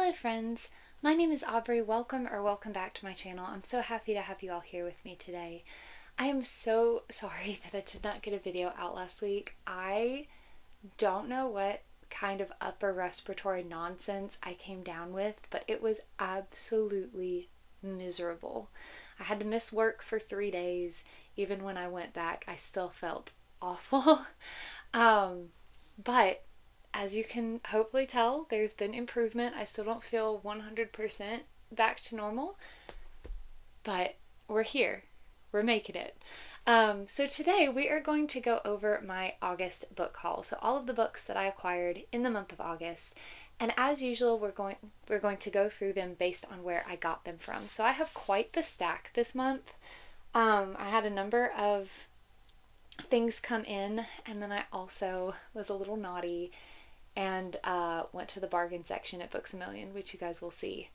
Hello friends, my name is Aubrey. Welcome back to my channel. I'm so happy to have you all here with me today. I am so sorry that I did not get a video out last week. I don't know what kind of upper respiratory nonsense I came down with, but it was absolutely miserable. I had to miss work for 3 days. Even when I went back, I still felt awful. But as you can hopefully tell, there's been improvement. I still don't feel 100% back to normal, but we're here. We're making it. So today we are going to go over my August book haul. So all of the books that I acquired in the month of August. And as usual, we're going to go through them based on where I got them from. So I have quite the stack this month. I had a number of things come in, and then I also was a little naughty and went to the bargain section at Books A Million, which you guys will see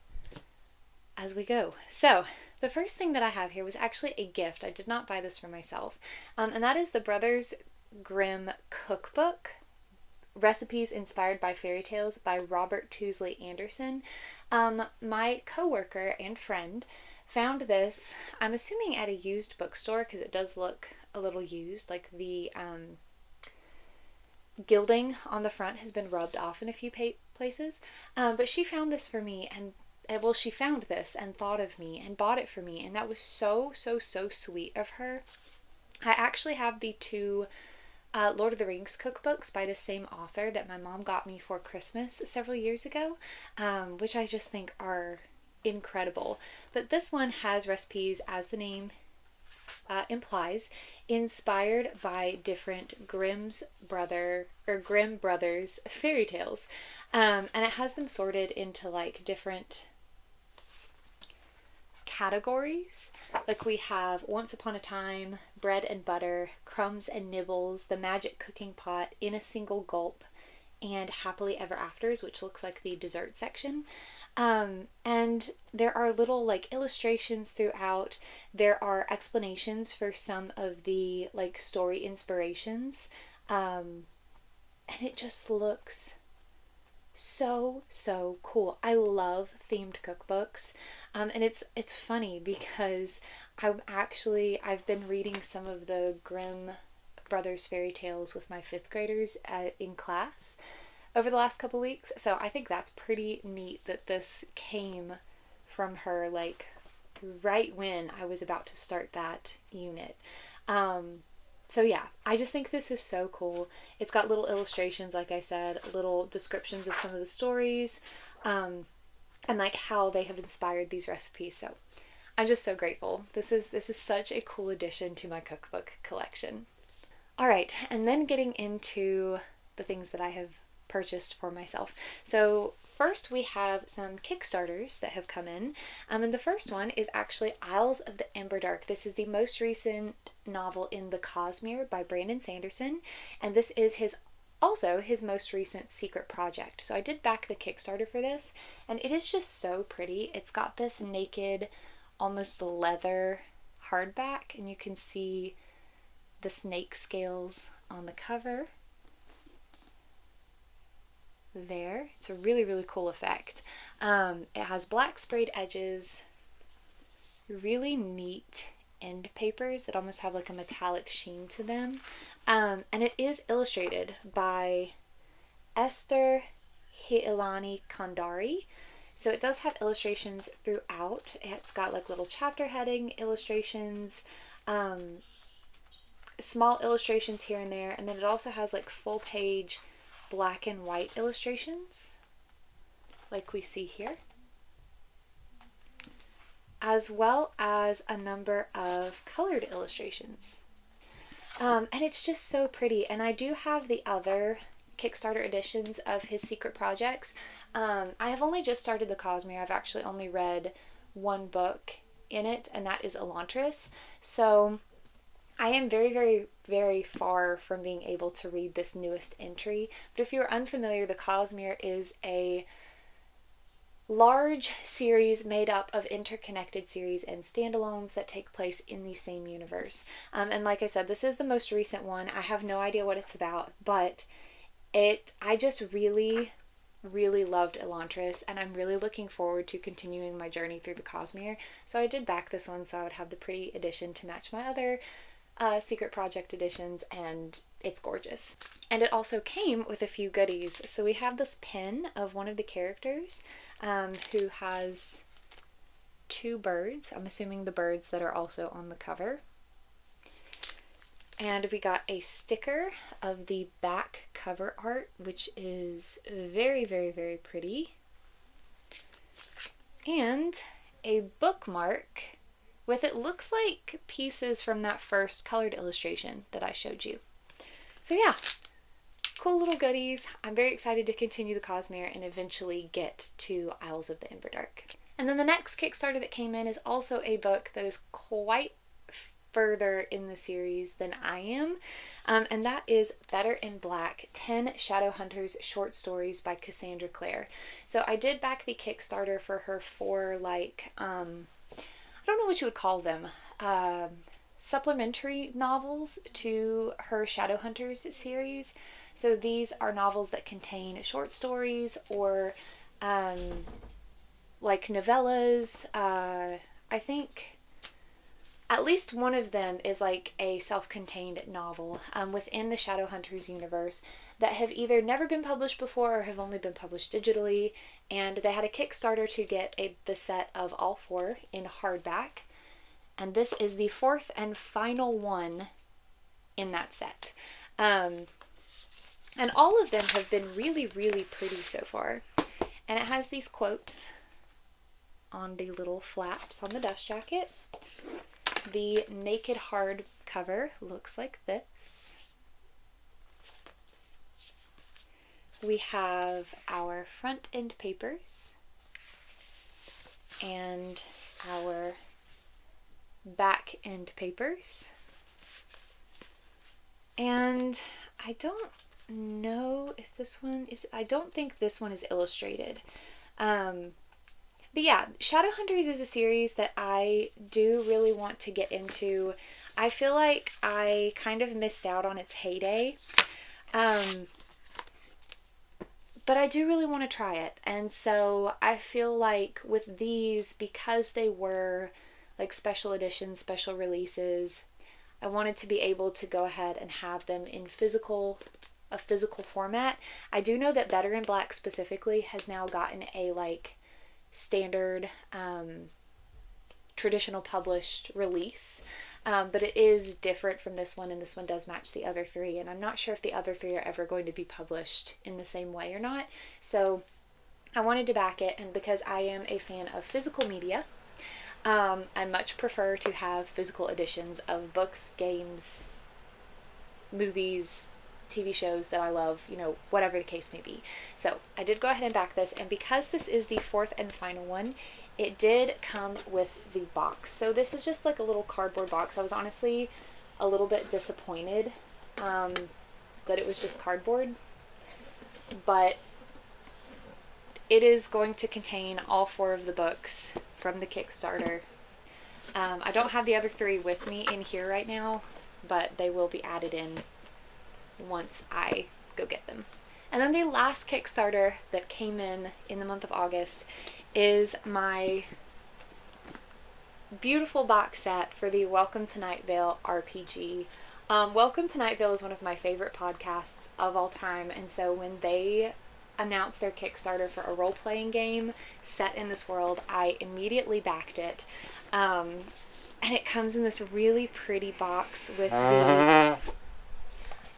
as we go. So the first thing that I have here was actually a gift. I did not buy this for myself, and that is the Brothers Grimm cookbook, Recipes Inspired by Fairy Tales by Robert Tousley Anderson. My coworker and friend found this, I'm assuming at a used bookstore, because it does look a little used, like the gilding on the front has been rubbed off in a few places, but she found this for me, and well, she found this and thought of me and bought it for me, and that was so sweet of her. I actually have the two Lord of the Rings cookbooks by the same author that my mom got me for Christmas several years ago, which I just think are incredible. But this one has recipes, as the name implies, inspired by different Grimm Brothers fairy tales, and it has them sorted into like different categories. Like we have Once Upon a Time, Bread and Butter, Crumbs and Nibbles, The Magic Cooking Pot, In a Single Gulp, and Happily Ever Afters, which looks like the dessert section. And there are little like illustrations throughout. There are explanations for some of the like story inspirations. And it just looks so cool. I love themed cookbooks. And it's funny because I've been reading some of the Grimm Brothers fairy tales with my 5th graders in class over the last couple weeks, so I think that's pretty neat that this came from her like right when I was about to start that unit. So yeah, I just think this is so cool. It's got little illustrations, like I said, little descriptions of some of the stories, and like how they have inspired these recipes. So I'm just so grateful. This is such a cool addition to my cookbook collection. All right, and then getting into the things that I have purchased for myself. So first we have some Kickstarters that have come in, and the first one is actually Isles of the Emberdark. This is the most recent novel in the Cosmere by Brandon Sanderson, and this is also his most recent secret project. So I did back the Kickstarter for this, and it is just so pretty. It's got this naked, almost leather hardback, and you can see the snake scales on the cover there. It's a really cool effect. It has black sprayed edges, really neat end papers that almost have like a metallic sheen to them, and it is illustrated by Esther Hilani Kandari. So it does have illustrations throughout. It's got like little chapter heading illustrations, small illustrations here and there, and then it also has like full page black and white illustrations like we see here, as well as a number of colored illustrations. And it's just so pretty. And I do have the other Kickstarter editions of his secret projects. I have only just started the Cosmere. I've actually only read one book in it, and that is Elantris. So I am very far from being able to read this newest entry. But if you're unfamiliar, the Cosmere is a large series made up of interconnected series and standalones that take place in the same universe. And like I said, this is the most recent one. I have no idea what it's about, but I just really really loved Elantris, and I'm really looking forward to continuing my journey through the Cosmere. So I did back this one so I would have the pretty edition to match my other Secret Project editions, and it's gorgeous. And it also came with a few goodies. So we have this pin of one of the characters who has two birds. I'm assuming the birds that are also on the cover. And we got a sticker of the back cover art, which is very, very, very pretty. And a bookmark with, it looks like pieces from that first colored illustration that I showed you. So yeah, cool little goodies. I'm very excited to continue the Cosmere and eventually get to Isles of the Emberdark. And then the next Kickstarter that came in is also a book that is quite further in the series than I am, and that is Better in Black, 10 Shadowhunters short stories by Cassandra Clare. So I did back the Kickstarter for her 4, like, I don't know what you would call them, supplementary novels to her Shadowhunters series. So these are novels that contain short stories or like novellas. I think at least one of them is like a self-contained novel within the Shadowhunters universe that have either never been published before or have only been published digitally. And they had a Kickstarter to get the set of all 4 in hardback. And this is the 4th and final one in that set. And all of them have been really, really pretty so far. And it has these quotes on the little flaps on the dust jacket. The naked hardcover looks like this. We have our front end papers and our back end papers. And I don't know if this one is, I don't think this one is illustrated. But yeah, Shadowhunters is a series that I do really want to get into. I feel like I kind of missed out on its heyday. But I do really want to try it. And so I feel like with these, because they were like special editions, special releases, I wanted to be able to go ahead and have them in a physical format. I do know that Better in Black specifically has now gotten a like standard traditional published release, but it is different from this one, and this one does match the other 3, and I'm not sure if the other 3 are ever going to be published in the same way or not. So I wanted to back it, and because I am a fan of physical media, I much prefer to have physical editions of books, games, movies, TV shows that I love, you know, whatever the case may be. So I did go ahead and back this, and because this is the 4th and final one, it did come with the box. So this is just like a little cardboard box. I was honestly a little bit disappointed that it was just cardboard, but it is going to contain all 4 of the books from the Kickstarter. I don't have the other 3 with me in here right now, but they will be added in once I go get them. And then the last Kickstarter that came in the month of August is my beautiful box set for the Welcome to Night Vale RPG. Welcome to Night Vale is one of my favorite podcasts of all time, and so when they announced their Kickstarter for a role-playing game set in this world, I immediately backed it. And it comes in this really pretty box with the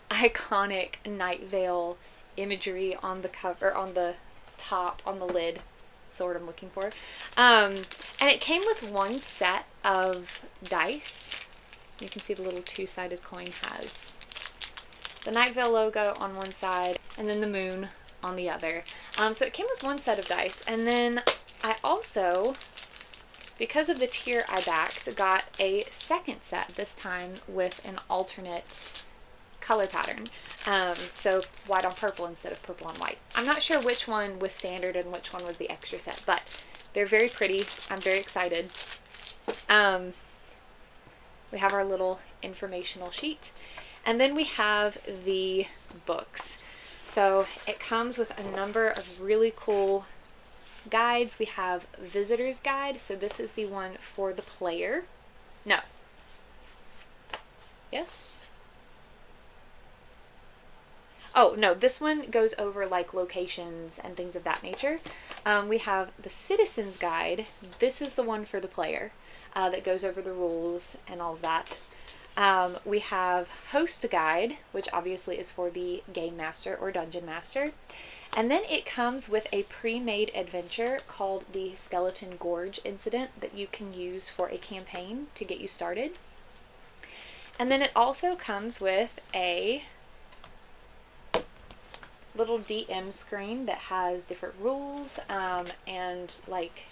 iconic Night Vale imagery on the cover, on the top, on the lid. That's what I'm looking for. And it came with one set of dice. You can see the little 2-sided coin has the Night Vale logo on one side and then the moon on the other. So it came with one set of dice, and then I also, because of the tier I backed, got a second set, this time with an alternate color pattern. So white on purple instead of purple on white. I'm not sure which one was standard and which one was the extra set, but they're very pretty. I'm very excited. We have our little informational sheet, and then we have the books. So it comes with a number of really cool guides. We have Visitor's Guide. So this is the one for the player. No. Yes? Oh, no, this one goes over like locations and things of that nature. We have the Citizen's Guide. This is the one for the player that goes over the rules and all of that. We have Host Guide, which obviously is for the Game Master or Dungeon Master. And then it comes with a pre-made adventure called the Skeleton Gorge Incident that you can use for a campaign to get you started. And then it also comes with a little DM screen that has different rules and like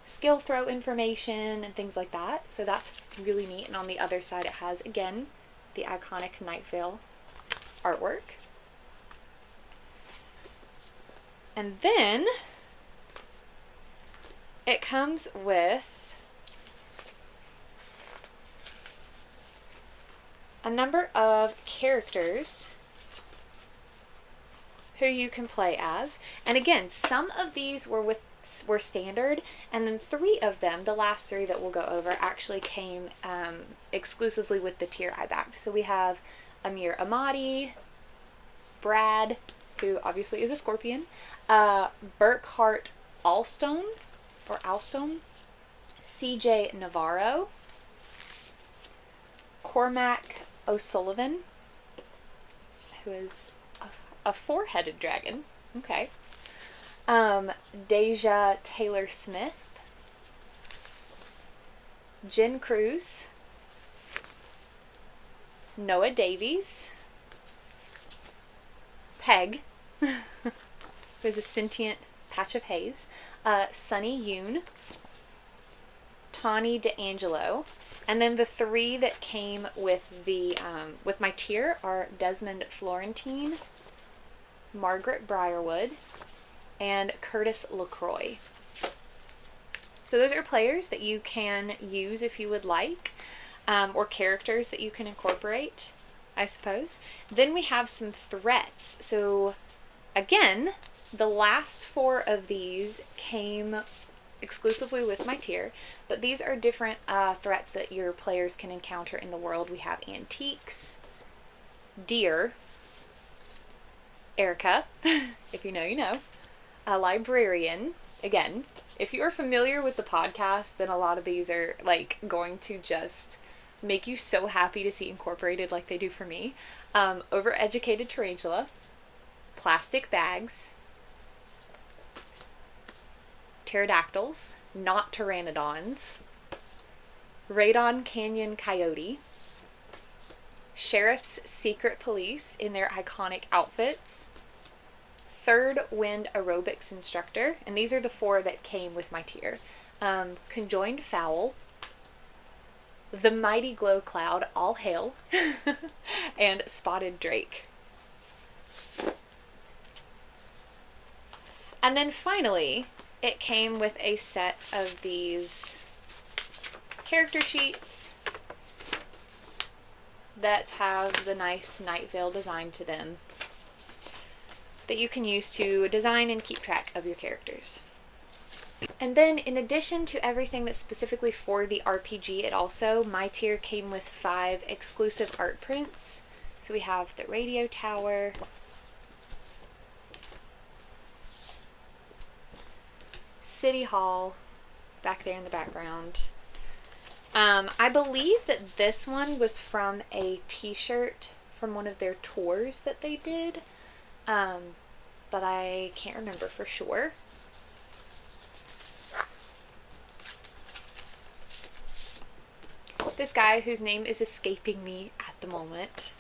skill throw information and things like that. So that's really neat. And on the other side it has, again, the iconic Night Vale artwork. And then it comes with a number of characters who you can play as. And again, some of these were standard, and then 3 of them, the last 3 that we'll go over, actually came exclusively with the tier I backed. So we have Amir Amadi, Brad, who obviously is a Scorpion, Burkhart Alstone, CJ Navarro, Cormac O'Sullivan, who is a 4-headed dragon. Okay. Deja Taylor Smith, Jen Cruz, Noah Davies, Peg, who is a sentient patch of haze, Sunny Yoon, Tawny D'Angelo, and then the 3 that came with the with my tier are Desmond Florentine, Margaret Briarwood, and Curtis LaCroix. So those are players that you can use if you would like, or characters that you can incorporate, I suppose. Then we have some threats. So again, the last 4 of these came exclusively with my tier, but these are different threats that your players can encounter in the world. We have antiques, deer, Erica, if you know, you know, a librarian. Again, if you are familiar with the podcast, then a lot of these are like going to just make you so happy to see incorporated like they do for me. Overeducated tarantula, plastic bags, pterodactyls, not pteranodons, Radon Canyon coyote, Sheriff's Secret Police in their iconic outfits, Third Wind Aerobics Instructor, and these are the 4 that came with my tier. Conjoined Fowl, The Mighty Glow Cloud, all hail, and Spotted Drake. And then finally, it came with a set of these character sheets that have the nice Night Vale design to them that you can use to design and keep track of your characters. And then in addition to everything that's specifically for the RPG, it also, my tier came with 5 exclusive art prints. So we have the radio tower, City Hall, back there in the background. I believe that this one was from a t-shirt from one of their tours that they did, but I can't remember for sure. This guy whose name is escaping me at the moment.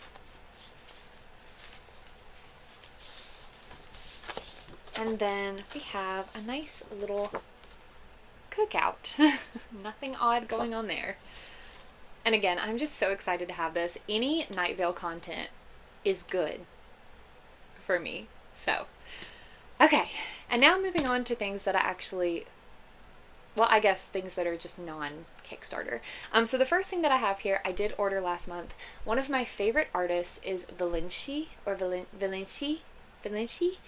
And then we have a nice little cookout. Nothing odd going on there. And again, I'm just so excited to have this. Any Night Vale content is good for me. So, okay. And now moving on to things that I actually, well, I guess things that are just non-Kickstarter. So the first thing that I have here, I did order last month. One of my favorite artists is Valenci, or Valenci. Valenci,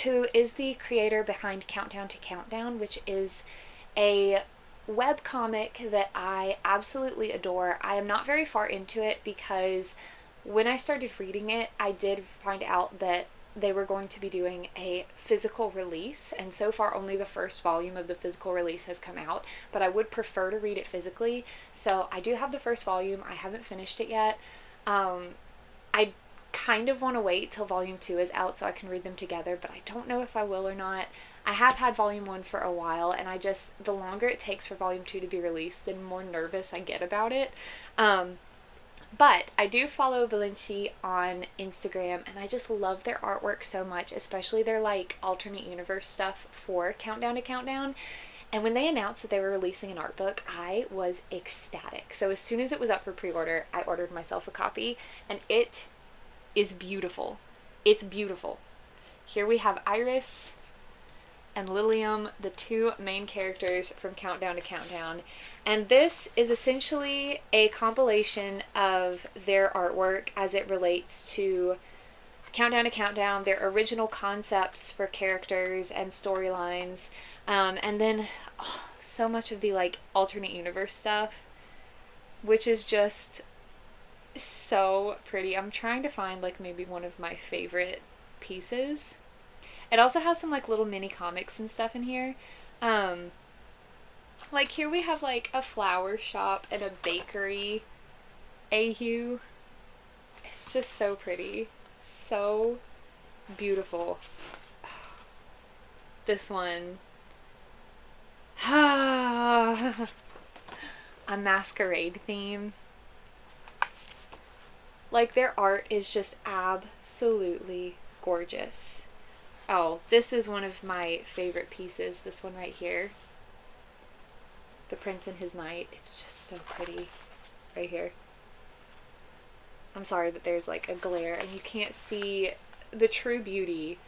who is the creator behind Countdown to Countdown, which is a webcomic that I absolutely adore. I am not very far into it because when I started reading it, I did find out that they were going to be doing a physical release, and so far only the first volume of the physical release has come out, but I would prefer to read it physically. So I do have the first volume. I haven't finished it yet. I kind of want to wait till volume 2 is out so I can read them together, but I don't know if I will or not. I have had volume 1 for a while, and the longer it takes for volume 2 to be released, the more nervous I get about it. But I do follow Valenci on Instagram, and I just love their artwork so much, especially their like alternate universe stuff for Countdown to Countdown. And when they announced that they were releasing an art book, I was ecstatic. So as soon as it was up for pre-order, I ordered myself a copy, and it is beautiful. It's beautiful. Here we have Iris and Lilium, the two main characters from Countdown to Countdown. And this is essentially a compilation of their artwork as it relates to Countdown to Countdown, their original concepts for characters and storylines, and then so much of the like alternate universe stuff, which is just so pretty. I'm trying to find like maybe one of my favorite pieces. It also has some like little mini comics and stuff in here. Like here we have like a flower shop and a bakery. AU. It's just so pretty. So beautiful. This one. A masquerade theme. Like their art is just absolutely gorgeous. Oh, this is one of my favorite pieces. This one right here. The Prince and His Knight. It's just so pretty. Right here. I'm sorry that there's like a glare and you can't see the true beauty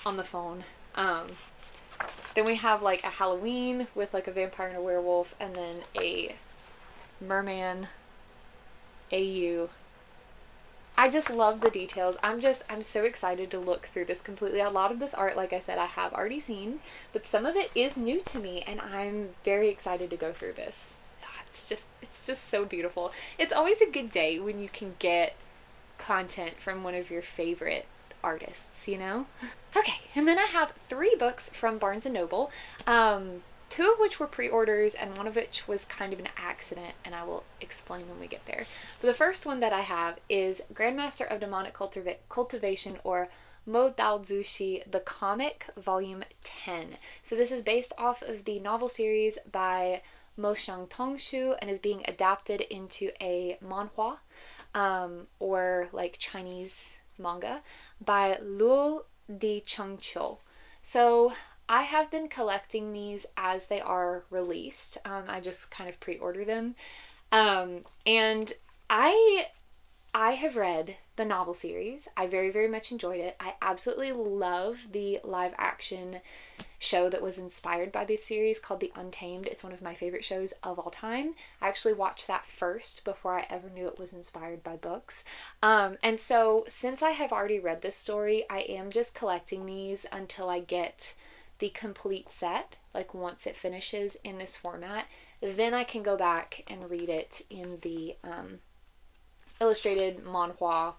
on the phone. Then we have like a Halloween with like a vampire and a werewolf, and then a merman. AU. I just love the details. I'm so excited to look through this completely. A lot of this art, like I said, I have already seen, but some of it is new to me, and I'm very excited to go through this. It's just so beautiful. It's always a good day when you can get content from one of your favorite artists, you know? Okay, and then I have 3 books from Barnes & Noble. 2 of which were pre-orders, and one of which was kind of an accident, and I will explain when we get there. But the first one that I have is Grandmaster of Demonic Cultivation, or Mo Dao Zushi, the Comic, Volume 10. So this is based off of the novel series by Mo Shang Tongshu, and is being adapted into a manhwa, or like Chinese manga, by Luo Di Chengqiu. So I have been collecting these as they are released. I just kind of pre-order them. And I have read the novel series. I very, very much enjoyed it. I absolutely love the live action show that was inspired by this series called The Untamed. It's one of my favorite shows of all time. I actually watched that first before I ever knew it was inspired by books. And so since I have already read this story, I am just collecting these until I get the complete set, like once it finishes in this format. Then I can go back and read it in the illustrated manhwa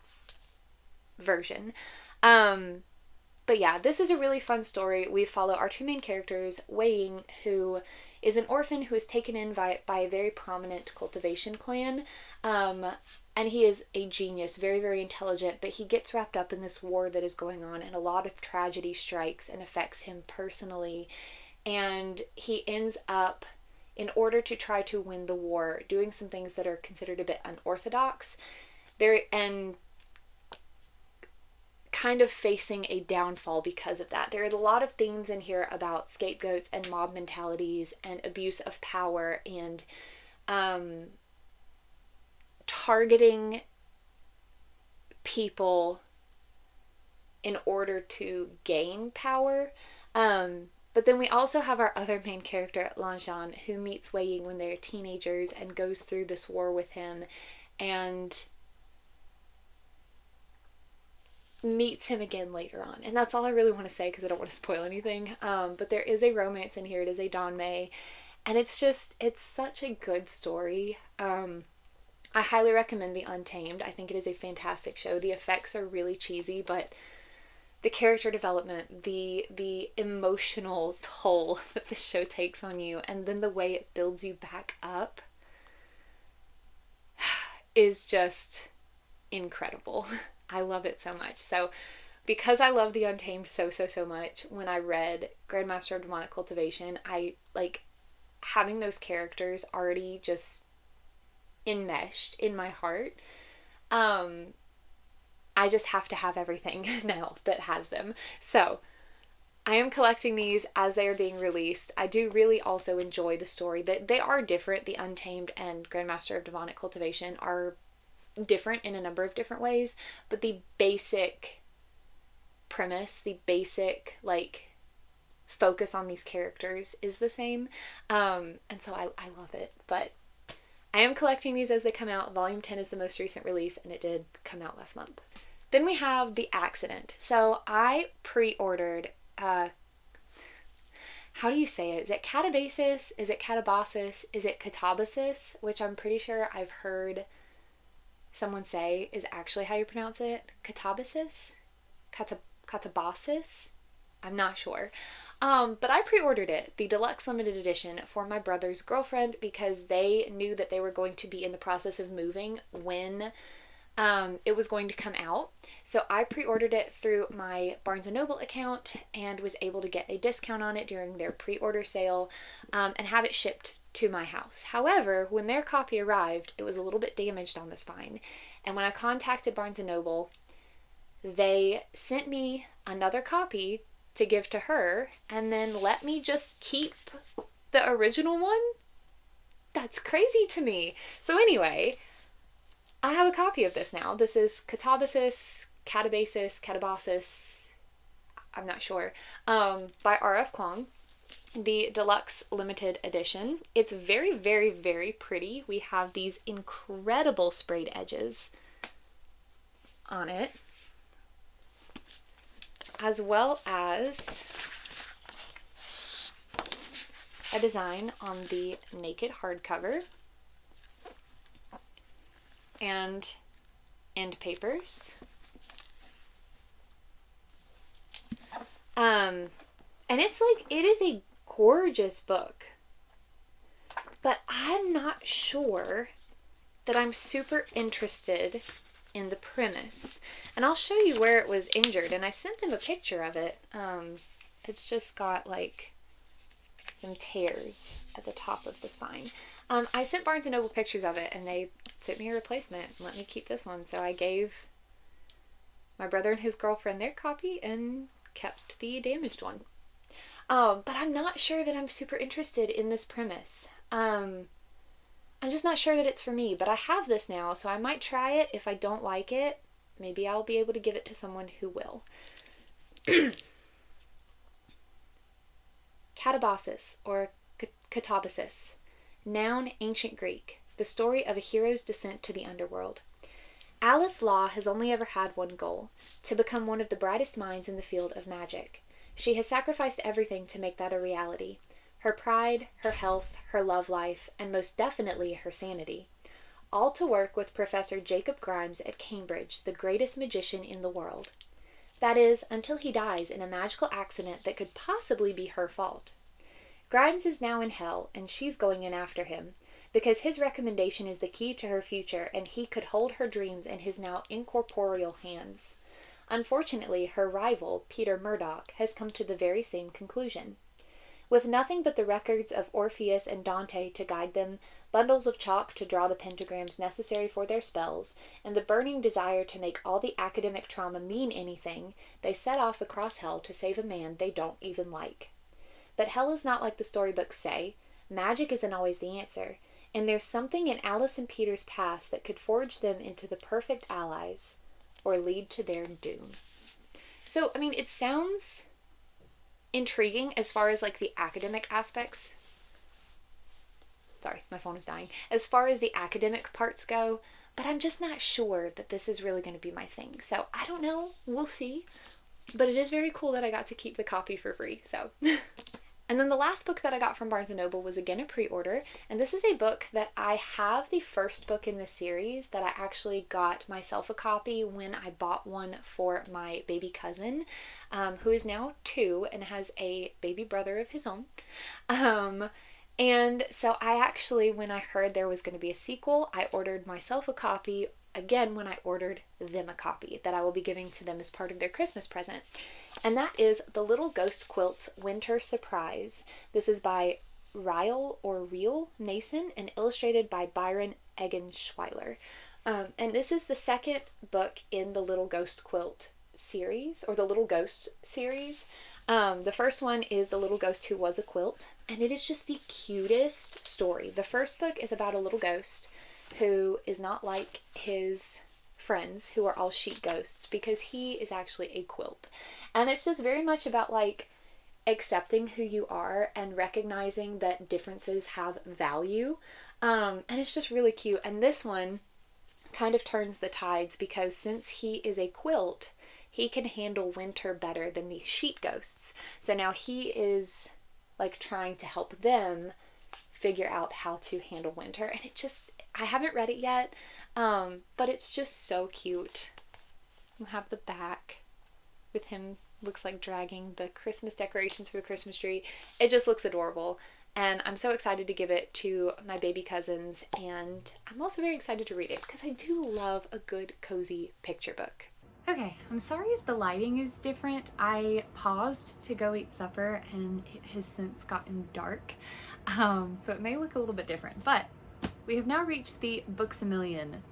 version. But yeah, this is a really fun story. We follow our 2 main characters, Wei Ying, who is an orphan who is taken in by a very prominent cultivation clan. And he is a genius, very, very intelligent, but he gets wrapped up in this war that is going on, and a lot of tragedy strikes and affects him personally. And he ends up, in order to try to win the war, doing some things that are considered a bit unorthodox. And kind of facing a downfall because of that. There are a lot of themes in here about scapegoats and mob mentalities and abuse of power and targeting people in order to gain power. But then we also have our other main character, Lanjan, who meets Wei Ying when they're teenagers and goes through this war with him. And meets him again later on. And that's all I really want to say because I don't want to spoil anything. But there is a romance in here. It is a Don May. And it's such a good story. I highly recommend The Untamed. I think it is a fantastic show. The effects are really cheesy, but the character development, the emotional toll that the show takes on you, and then the way it builds you back up is just incredible. I love it so much. So because I love The Untamed so much, when I read Grandmaster of Demonic Cultivation, I like having those characters already just enmeshed in my heart. I just have to have everything now that has them. So I am collecting these as they are being released. I do really also enjoy the story. That they are different. The Untamed and Grandmaster of Demonic Cultivation are different in a number of different ways, but the basic premise, the basic like focus on these characters is the same. And so I love it. But I am collecting these as they come out. Volume 10 is the most recent release, and it did come out last month. Then we have The Accident. So I pre-ordered, how do you say it? Is it catabasis? Is it catabasis? Is it catabasis? Which I'm pretty sure I've heard someone say is actually how you pronounce it. Catabasis? Catabasis? I'm not sure. But I pre-ordered it, the deluxe limited edition, for my brother's girlfriend because they knew that they were going to be in the process of moving when it was going to come out. So I pre-ordered it through my Barnes & Noble account and was able to get a discount on it during their pre-order sale and have it shipped to my house. However, when their copy arrived, it was a little bit damaged on the spine. And when I contacted Barnes & Noble, they sent me another copy to give to her and then let me just keep the original one. That's crazy to me. So anyway, I have a copy of this now. This is Catabasis, Catabasis, I'm not sure, by R.F. Kuang, the deluxe limited edition. It's very, very, very pretty. We have these incredible sprayed edges on it, as well as a design on the naked hardcover and end papers. And it's like, it is a gorgeous book, but I'm not sure that I'm super interested in the premise. And I'll show you where it was injured, and I sent them a picture of it. It's just got like some tears at the top of the spine. I sent Barnes & Noble pictures of it, and they sent me a replacement and let me keep this one. So I gave my brother and his girlfriend their copy and kept the damaged one. But I'm not sure that I'm super interested in this premise. I'm just not sure that it's for me, but I have this now, so I might try it. If I don't like it, maybe I'll be able to give it to someone who will. Catabasis, or Catabasis. Noun, ancient Greek. The story of a hero's descent to the underworld. Alice Law has only ever had one goal: to become one of the brightest minds in the field of magic. She has sacrificed everything to make that a reality. Her pride, her health, her love life, and most definitely her sanity. All to work with Professor Jacob Grimes at Cambridge, the greatest magician in the world. That is, until he dies in a magical accident that could possibly be her fault. Grimes is now in hell, and she's going in after him, because his recommendation is the key to her future, and he could hold her dreams in his now incorporeal hands. Unfortunately, her rival, Peter Murdoch, has come to the very same conclusion. With nothing but the records of Orpheus and Dante to guide them, bundles of chalk to draw the pentagrams necessary for their spells, and the burning desire to make all the academic trauma mean anything, they set off across hell to save a man they don't even like. But hell is not like the storybooks say. Magic isn't always the answer, and there's something in Alice and Peter's past that could forge them into the perfect allies, or lead to their doom. So, I mean, it sounds intriguing as far as like the academic aspects. Sorry, my phone is dying. As far as the academic parts go, but I'm just not sure that this is really going to be my thing. So I don't know. We'll see. But it is very cool that I got to keep the copy for free. So. And then the last book that I got from Barnes & Noble was again a pre-order, and this is a book that I have the first book in the series that I actually got myself a copy when I bought one for my baby cousin, who is now 2 and has a baby brother of his own. And so I actually, when I heard there was going to be a sequel, I ordered myself a copy again when I ordered them a copy that I will be giving to them as part of their Christmas present. And that is The Little Ghost Quilt's Winter Surprise. This is by Real Nason and illustrated by Byron Eggenschweiler. And this is the second book in the Little Ghost Quilt series, or the Little Ghost series. The first one is The Little Ghost Who Was a Quilt, and it is just the cutest story. The first book is about a little ghost who is not like his friends who are all sheet ghosts, because he is actually a quilt. And it's just very much about like accepting who you are and recognizing that differences have value. And it's just really cute. And this one kind of turns the tides, because since he is a quilt, he can handle winter better than the sheet ghosts. So now he is like trying to help them figure out how to handle winter. And it just, I haven't read it yet, but it's just so cute. You have the back with him, looks like dragging the Christmas decorations for the Christmas tree. It just looks adorable. And I'm so excited to give it to my baby cousins. And I'm also very excited to read it because I do love a good cozy picture book. Okay, I'm sorry if the lighting is different. I paused to go eat supper and it has since gotten dark. So it may look a little bit different, but we have now reached the Books A Million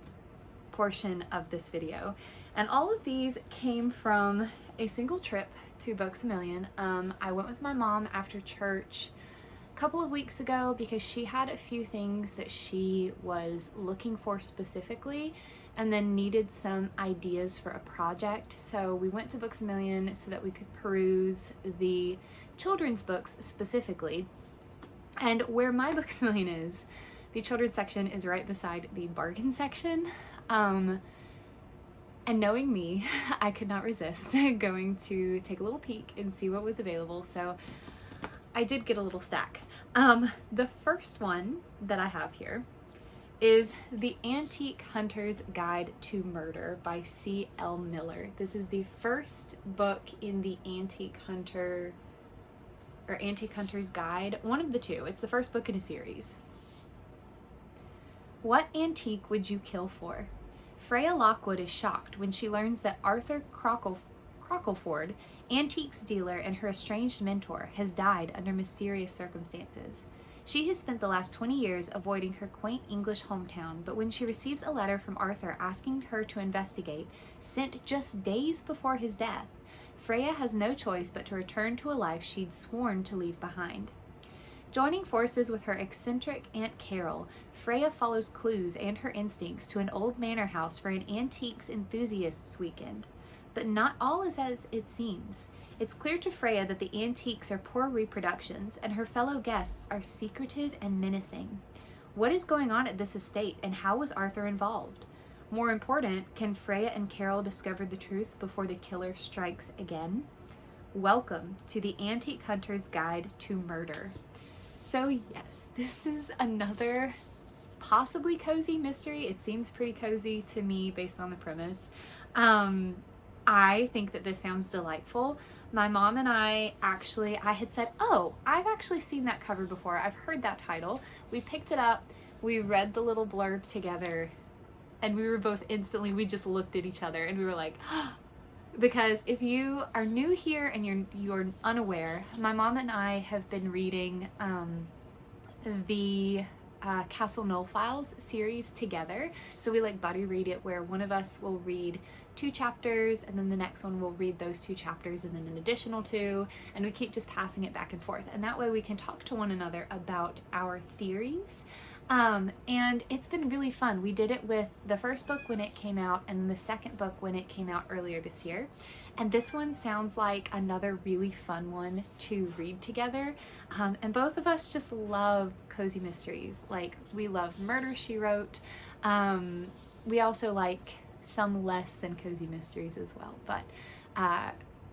portion of this video. And all of these came from a single trip to Books A Million. I went with my mom after church a couple of weeks ago because she had a few things that she was looking for specifically and then needed some ideas for a project. So we went to Books A Million so that we could peruse the children's books specifically. And where my Books A Million is, the children's section is right beside the bargain section. And knowing me, I could not resist going to take a little peek and see what was available. So I did get a little stack. The first one that I have here is The Antique Hunter's Guide to Murder by C.L. Miller. This is the first book in the Antique Hunter, or Antique Hunter's Guide, one of the two. It's the first book in a series. What antique would you kill for? Freya Lockwood is shocked when she learns that Arthur Crockleford, antiques dealer and her estranged mentor, has died under mysterious circumstances. She has spent the last 20 years avoiding her quaint English hometown, but when she receives a letter from Arthur asking her to investigate, sent just days before his death, Freya has no choice but to return to a life she'd sworn to leave behind. Joining forces with her eccentric Aunt Carol, Freya follows clues and her instincts to an old manor house for an antiques enthusiasts weekend. But not all is as it seems. It's clear to Freya that the antiques are poor reproductions, and her fellow guests are secretive and menacing. What is going on at this estate, and how was Arthur involved? More important, can Freya and Carol discover the truth before the killer strikes again? Welcome to the Antique Hunter's Guide to Murder. So yes, this is another possibly cozy mystery. It seems pretty cozy to me based on the premise. I think that this sounds delightful. My mom and I had said, oh, I've actually seen that cover before. I've heard that title. We picked it up, we read the little blurb together, and we were both instantly, we just looked at each other and we were like, because if you are new here and you're unaware, my mom and I have been reading the Castle Knoll Files series together. So we like buddy read it, where one of us will read 2 chapters and then the next one will read those 2 chapters and then an additional 2, and we keep just passing it back and forth, and that way we can talk to one another about our theories. And it's been really fun. We did it with the first book when it came out and the second book when it came out earlier this year. And this one sounds like another really fun one to read together. And both of us just love cozy mysteries. Like, we love Murder, She Wrote. we also like some less than cozy mysteries as well, but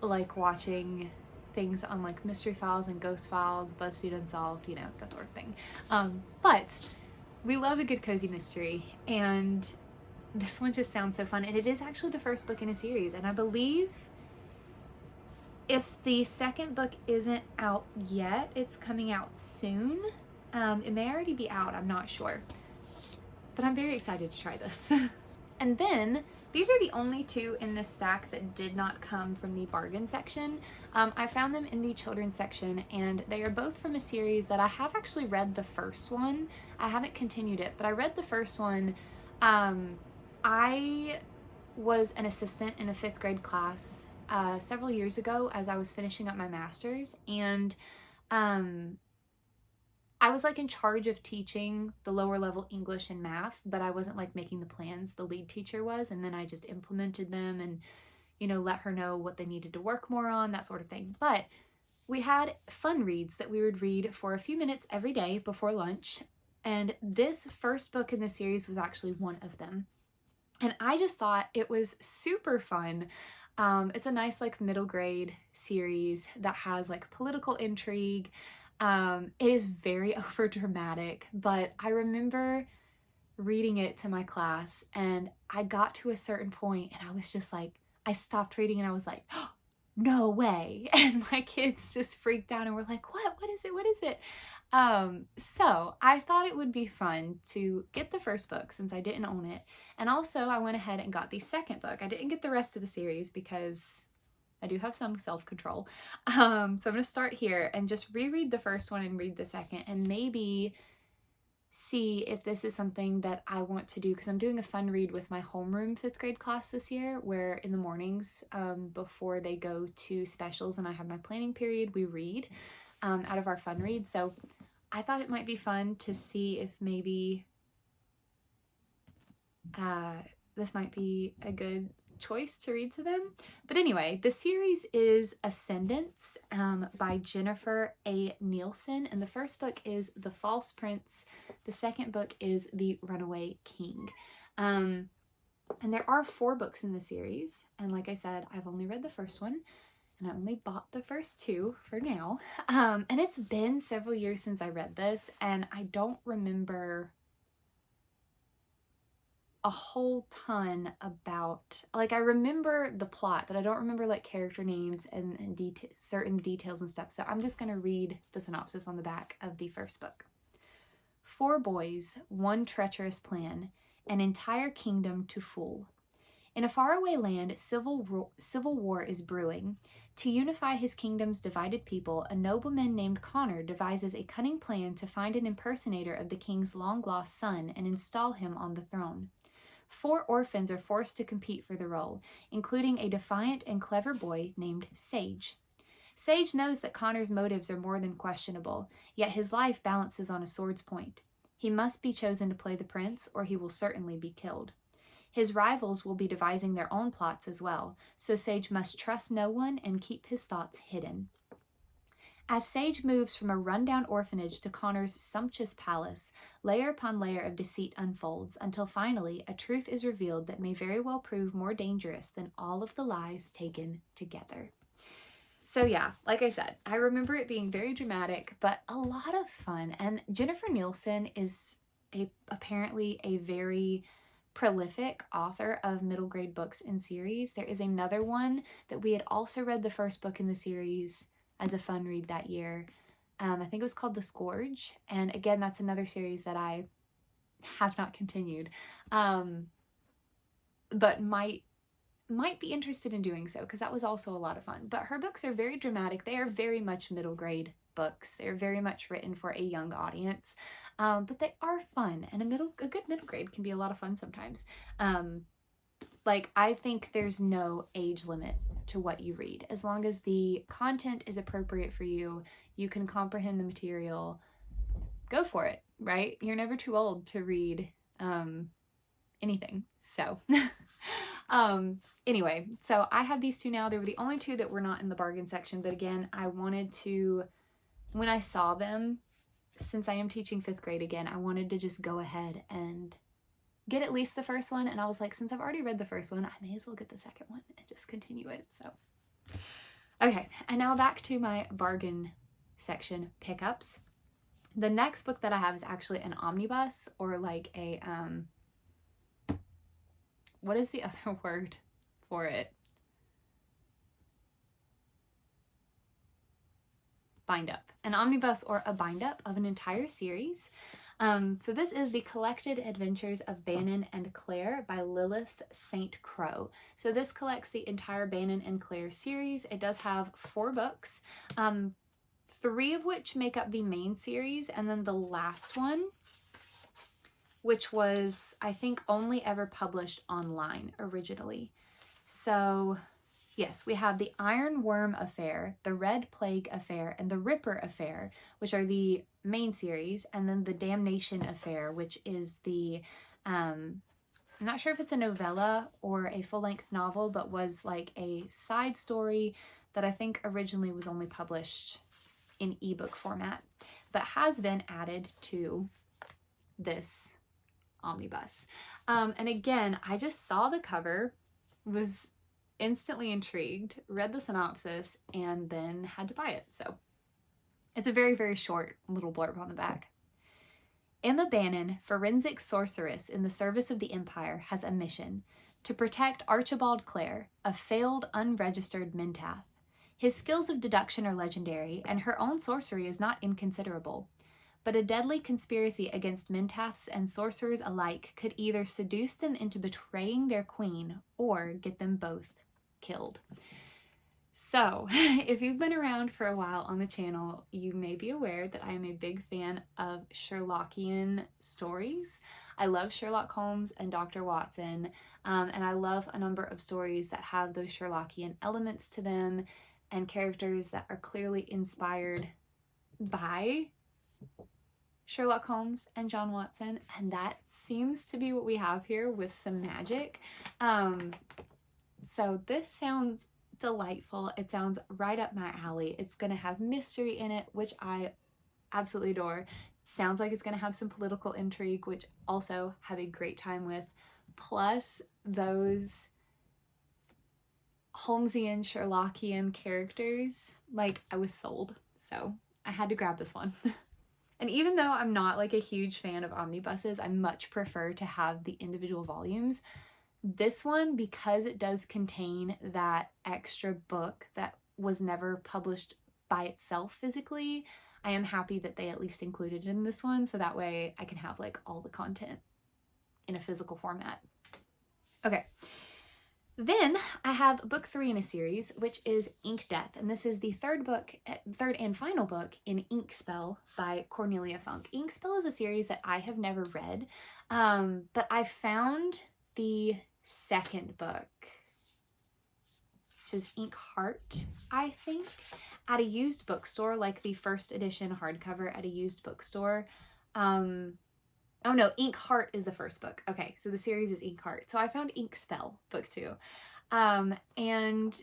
like watching things on like Mystery Files and Ghost Files, BuzzFeed Unsolved, you know, that sort of thing. But we love a good cozy mystery, and this one just sounds so fun. And it is actually the first book in a series, and I believe if the second book isn't out yet, it's coming out soon. It may already be out, I'm not sure. But I'm very excited to try this. And then, these are the only two in this stack that did not come from the bargain section. I found them in the children's section, and they are both from a series that I have actually read the first one. I haven't continued it, but I read the first one. I was an assistant in a 5th grade class several years ago as I was finishing up my master's, and I was like in charge of teaching the lower level English and math, but I wasn't like making the plans. The lead teacher was, and then I just implemented them and, you know, let her know what they needed to work more on, that sort of thing. But we had fun reads that we would read for a few minutes every day before lunch, and this first book in the series was actually one of them. And I just thought it was super fun. It's a nice like middle grade series that has like political intrigue. It is very over dramatic, but I remember reading it to my class, and I got to a certain point and I was just like, I stopped reading and I was like, oh, no way. And my kids just freaked out and were like, what is it? What is it? So I thought it would be fun to get the first book since I didn't own it. And also I went ahead and got the second book. I didn't get the rest of the series because I do have some self-control. So I'm going to start here and just reread the first one and read the second, and maybe see if this is something that I want to do, because I'm doing a fun read with my homeroom 5th grade class this year, where in the mornings before they go to specials and I have my planning period, we read out of our fun read. So I thought it might be fun to see if maybe this might be a good choice to read to them. But anyway, the series is Ascendance by Jennifer A. Nielsen, and the first book is The False Prince. The second book is The Runaway King. And there are 4 books in the series, and like I said, I've only read the first one, and I only bought the first 2 for now. And it's been several years since I read this, and I don't remember a whole ton about, like, I remember the plot, but I don't remember like character names and certain details and stuff. So I'm just going to read the synopsis on the back of the first book. 4 boys, 1 treacherous plan, an entire kingdom to fool. In a faraway land, civil war is brewing. To unify his kingdom's divided people, a nobleman named Connor devises a cunning plan to find an impersonator of the king's long-lost son and install him on the throne. 4 orphans are forced to compete for the role, including a defiant and clever boy named Sage. Sage knows that Connor's motives are more than questionable, yet his life balances on a sword's point. He must be chosen to play the prince, or he will certainly be killed. His rivals will be devising their own plots as well, so Sage must trust no one and keep his thoughts hidden. As Sage moves from a rundown orphanage to Connor's sumptuous palace, layer upon layer of deceit unfolds, until finally a truth is revealed that may very well prove more dangerous than all of the lies taken together. So yeah, like I said, I remember it being very dramatic, but a lot of fun. And Jennifer Nielsen is apparently a very prolific author of middle grade books and series. There is another one that we had also read the first book in the series as a fun read that year. I think it was called The Scourge. And again, that's another series that I have not continued, but might be interested in doing so, because that was also a lot of fun. But her books are very dramatic. They are very much middle grade books. They're very much written for a young audience, but they are fun, and a good middle grade can be a lot of fun sometimes. Like, I think there's no age limit to what you read. As long as the content is appropriate for you, you can comprehend the material, go for it, right? You're never too old to read anything. So anyway, so I have these 2 now. They were the only 2 that were not in the bargain section, but again, I wanted to, when I saw them, since I am teaching 5th grade again, I wanted to just go ahead and get at least the first one, and I was like, since I've already read the first one, I may as well get the second one and just continue it. So okay, and now back to my bargain section pickups. The next book that I have is actually an omnibus, or like a what is the other word for it? Bind up. An omnibus or a bind up of an entire series. So this is The Collected Adventures of Bannon and Claire by Lilith St. Crow. So this collects the entire Bannon and Claire series. It does have 4 books, 3 of which make up the main series, and then the last one, which was, I think, only ever published online originally. So yes, we have the Iron Worm Affair, the Red Plague Affair, and the Ripper Affair, which are the main series, and then the Damnation Affair, which is the, I'm not sure if it's a novella or a full-length novel, but was like a side story that I think originally was only published in ebook format, but has been added to this omnibus. And again, I just saw the cover, was instantly intrigued, read the synopsis, and then had to buy it. So it's a very, very short little blurb on the back. Emma Bannon, forensic sorceress in the service of the Empire, has a mission: to protect Archibald Clare, a failed, unregistered Mentat. His skills of deduction are legendary, and her own sorcery is not inconsiderable. But a deadly conspiracy against Mentats and sorcerers alike could either seduce them into betraying their queen or get them both killed. So, if you've been around for a while on the channel, you may be aware that I am a big fan of Sherlockian stories. I love Sherlock Holmes and Dr. Watson, and I love a number of stories that have those Sherlockian elements to them and characters that are clearly inspired by Sherlock Holmes and John Watson, and that seems to be what we have here with some magic. So this sounds delightful. It sounds right up my alley. It's going to have mystery in it, which I absolutely adore. Sounds like it's going to have some political intrigue, which also have a great time with. Plus those Holmesian, Sherlockian characters. Like, I was sold. So I had to grab this one. And even though I'm not like a huge fan of omnibuses, I much prefer to have the individual volumes. This one, because it does contain that extra book that was never published by itself physically, I am happy that they at least included it in this one, so that way I can have like all the content in a physical format. Okay. Then I have book 3 in a series, which is Ink Death, and this is the third and final book in Ink Spell by Cornelia Funk. Ink Spell is a series that I have never read, but I found the second book, which is Ink Heart, I think, at a used bookstore, like the first edition hardcover at a used bookstore. Oh no, Ink Heart is the first book. Okay, so the series is Ink Heart. So I found Ink Spell, book 2. And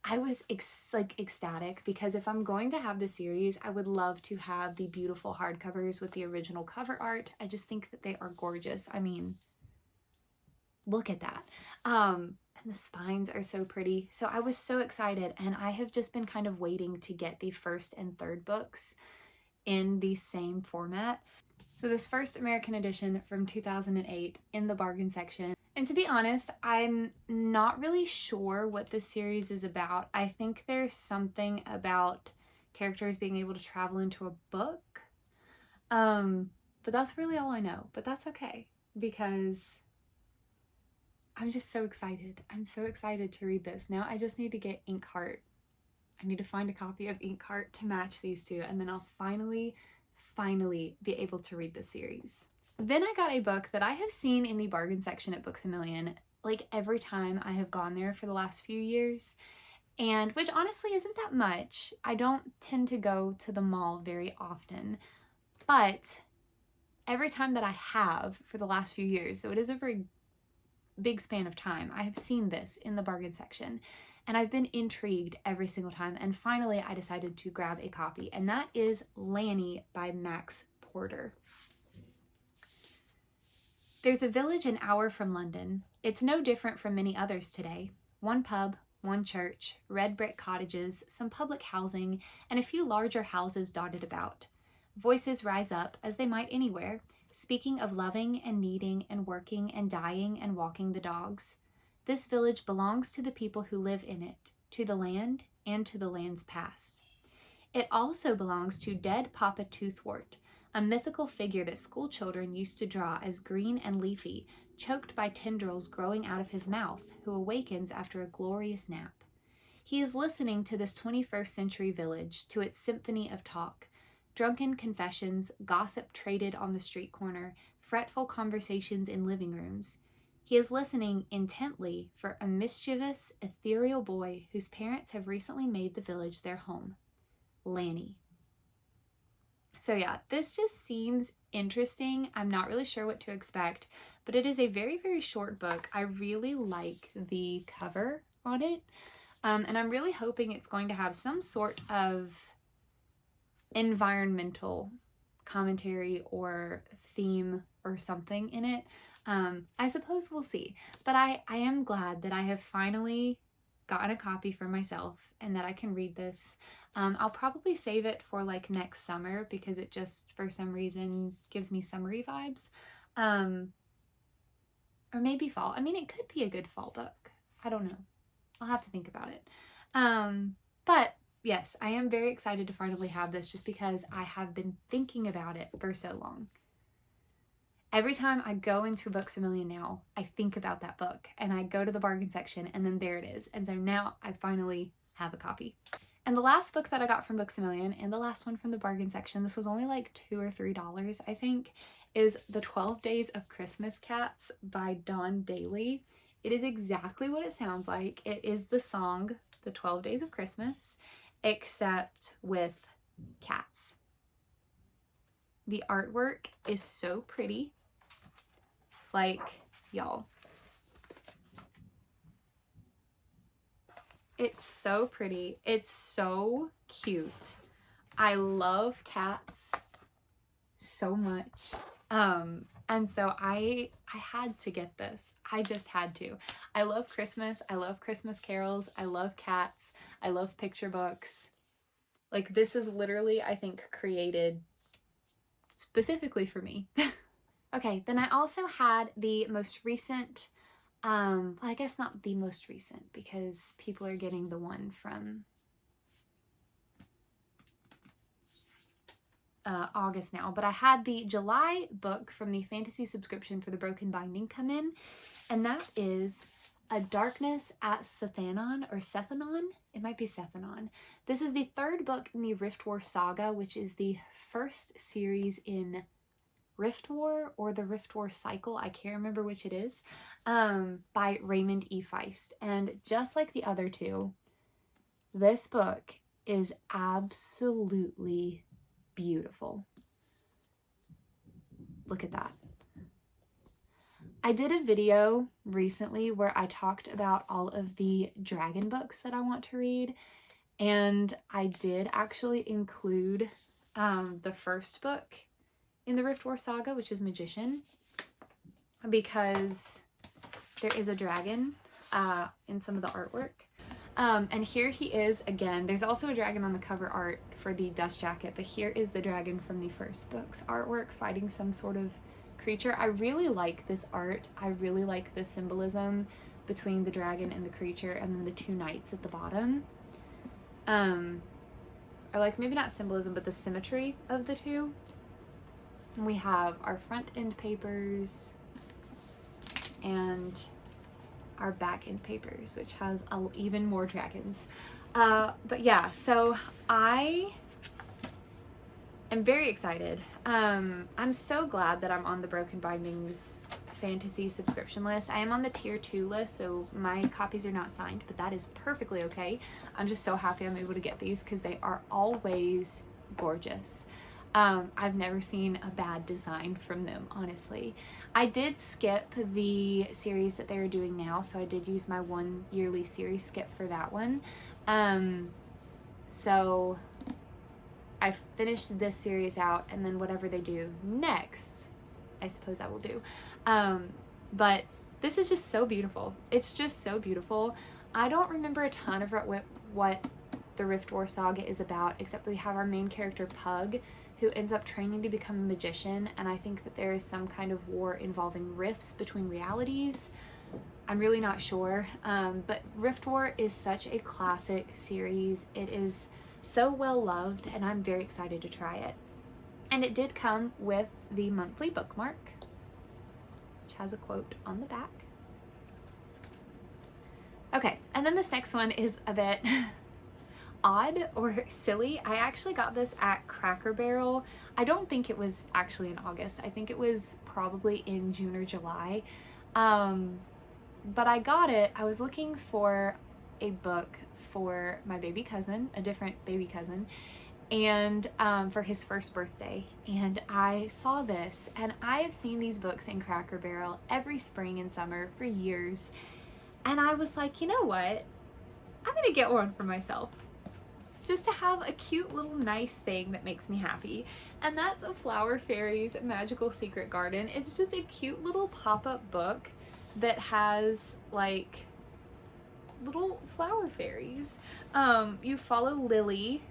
I was ecstatic because if I'm going to have the series, I would love to have the beautiful hardcovers with the original cover art. I just think that they are gorgeous. I mean, look at that. And the spines are so pretty. So I was so excited, and I have just been kind of waiting to get the first and third books in the same format. So this first American edition from 2008 in the bargain section. And to be honest, I'm not really sure what this series is about. I think there's something about characters being able to travel into a book. But that's really all I know. But that's okay, because I'm just so excited. I'm so excited to read this. Now I just need to get Ink Heart. I need to find a copy of Ink Heart to match these two, and then I'll finally be able to read the series. Then I got a book that I have seen in the bargain section at Books A Million like every time I have gone there for the last few years, and which honestly isn't that much. I don't tend to go to the mall very often, but every time that I have for the last few years, so it is a very big span of time, I have seen this in the bargain section, and I've been intrigued every single time, and finally I decided to grab a copy, and that is Lanny by Max Porter. There's a village an hour from London. It's no different from many others today. One pub, one church, red brick cottages, some public housing, and a few larger houses dotted about. Voices rise up, as they might anywhere, speaking of loving and needing and working and dying and walking the dogs. This village belongs to the people who live in it, to the land and to the land's past. It also belongs to dead Papa Toothwort, a mythical figure that schoolchildren used to draw as green and leafy, choked by tendrils growing out of his mouth, who awakens after a glorious nap. He is listening to this 21st century village, to its symphony of talk, drunken confessions, gossip traded on the street corner, fretful conversations in living rooms. He is listening intently for a mischievous, ethereal boy whose parents have recently made the village their home. Lanny. So yeah, this just seems interesting. I'm not really sure what to expect, but it is a very, very short book. I really like the cover on it, and I'm really hoping it's going to have some sort of environmental commentary or theme or something in it. I suppose we'll see, but I am glad that I have finally gotten a copy for myself and that I can read this. I'll probably save it for like next summer because it just for some reason gives me summery vibes. Or maybe fall. I mean, it could be a good fall book. I don't know. I'll have to think about it. But yes, I am very excited to finally have this just because I have been thinking about it for so long. Every time I go into Books A Million now, I think about that book and I go to the bargain section and then there it is. And so now I finally have a copy. And the last book that I got from Books A Million and the last one from the bargain section, this was only like $2 or $3, I think, is The 12 Days of Christmas Cats by Dawn Daly. It is exactly what it sounds like. It is the song, The 12 Days of Christmas, except with cats. The artwork is so pretty. Like, y'all. It's so pretty. It's so cute. I love cats so much. And so I had to get this. I just had to. I love Christmas. I love Christmas carols. I love cats. I love picture books. Like, this is literally, I think, created specifically for me. Okay, then I also had the most recent, well, I guess not the most recent because people are getting the one from August now, but I had the July book from the fantasy subscription for the Broken Binding come in, and that is A Darkness at Sethanon, or Sethanon? It might be Sethanon. This is the third book in the Rift War saga, which is the first series in Rift War or the Rift War cycle, I can't remember which it is, by Raymond E. Feist. And just like the other two, this book is absolutely beautiful. Look at that. I did a video recently where I talked about all of the dragon books that I want to read, and I did actually include the first book in the Rift War saga, which is Magician, because there is a dragon in some of the artwork. And here he is again. There's also a dragon on the cover art for the dust jacket, but here is the dragon from the first book's artwork fighting some sort of creature. I really like this art. I really like the symbolism between the dragon and the creature and then the two knights at the bottom. Or like maybe not symbolism, but the symmetry of the two. We have our front end papers and our back end papers, which has even more dragons. But yeah, so I am very excited. I'm so glad that I'm on the Broken Bindings fantasy subscription list. I am on the tier 2 list, so my copies are not signed, but that is perfectly okay. I'm just so happy I'm able to get these because they are always gorgeous. I've never seen a bad design from them, honestly. I did skip the series that they're doing now, so I did use my 1 yearly series skip for that one. So I finished this series out, and then whatever they do next, I suppose I will do. But this is just so beautiful. It's just so beautiful. I don't remember a ton of what the Rift War saga is about, except we have our main character Pug, who ends up training to become a magician, and I think that there is some kind of war involving rifts between realities. I'm really not sure, but Rift War is such a classic series. It is so well loved, and I'm very excited to try it. And it did come with the monthly bookmark, which has a quote on the back. Okay, and then this next one is a bit odd or silly. I actually got this at Cracker Barrel. I don't think it was actually in August. I think it was probably in June or July. But I got it. I was looking for a book for my baby cousin, a different baby cousin, and for his first birthday. And I saw this, and I have seen these books in Cracker Barrel every spring and summer for years. And I was like, you know what? I'm gonna get one for myself. Just to have a cute little nice thing that makes me happy. And that's a Flower Fairies Magical Secret Garden. It's just a cute little pop-up book that has like little flower fairies. You follow Lily.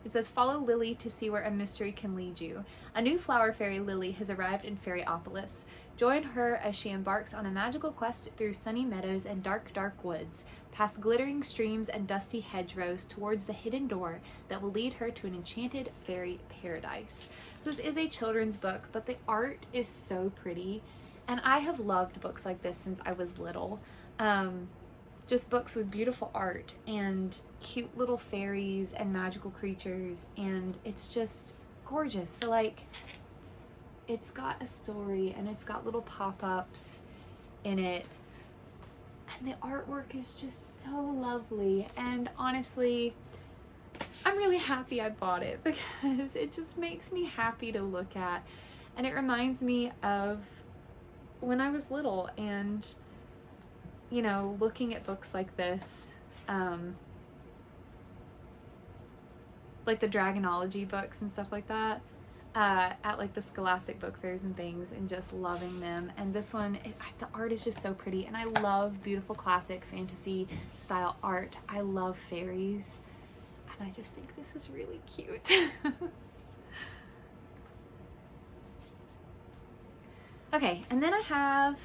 It says, follow Lily to see where a mystery can lead you. A new flower fairy, Lily, has arrived in Fairyopolis. Join her as she embarks on a magical quest through sunny meadows and dark, dark woods, past glittering streams and dusty hedgerows towards the hidden door that will lead her to an enchanted fairy paradise. So this is a children's book, but the art is so pretty. And I have loved books like this since I was little. Just books with beautiful art and cute little fairies and magical creatures, and it's just gorgeous. So like, it's got a story and it's got little pop-ups in it, and the artwork is just so lovely. And honestly, I'm really happy I bought it because it just makes me happy to look at, and it reminds me of when I was little and, you know, looking at books like this, like the Dragonology books and stuff like that, at like the Scholastic book fairs and things, and just loving them. And this one, the art is just so pretty, and I love beautiful classic fantasy style art. I love fairies, and I just think this is really cute. Okay, and then I have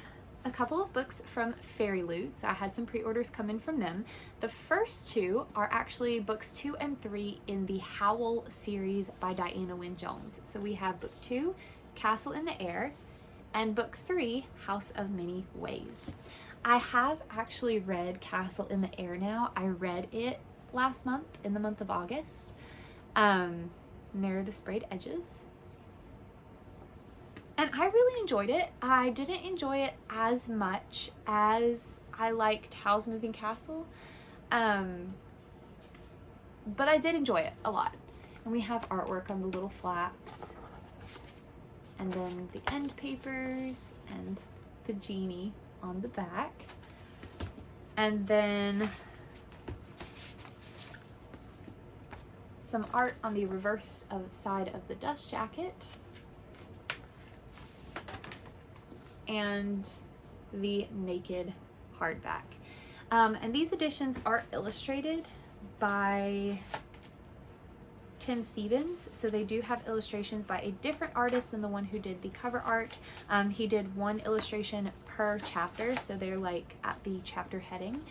a couple of books from Fairy Loot. So I had some pre-orders come in from them. The first two are actually books 2 and 3 in the Howl series by Diana Wynne Jones. So we have book 2, Castle in the Air, and book 3, House of Many Ways. I have actually read Castle in the Air now. I read it last month, in the month of August. Mirror the Sprayed Edges. And I really enjoyed it. I didn't enjoy it as much as I liked Howl's Moving Castle. But I did enjoy it a lot. And we have artwork on the little flaps. And then the end papers and the genie on the back. And then some art on the reverse side of the dust jacket. And the naked hardback. And these editions are illustrated by Tim Stevens, so they do have illustrations by a different artist than the one who did the cover art. He did one illustration per chapter, so they're like at the chapter heading.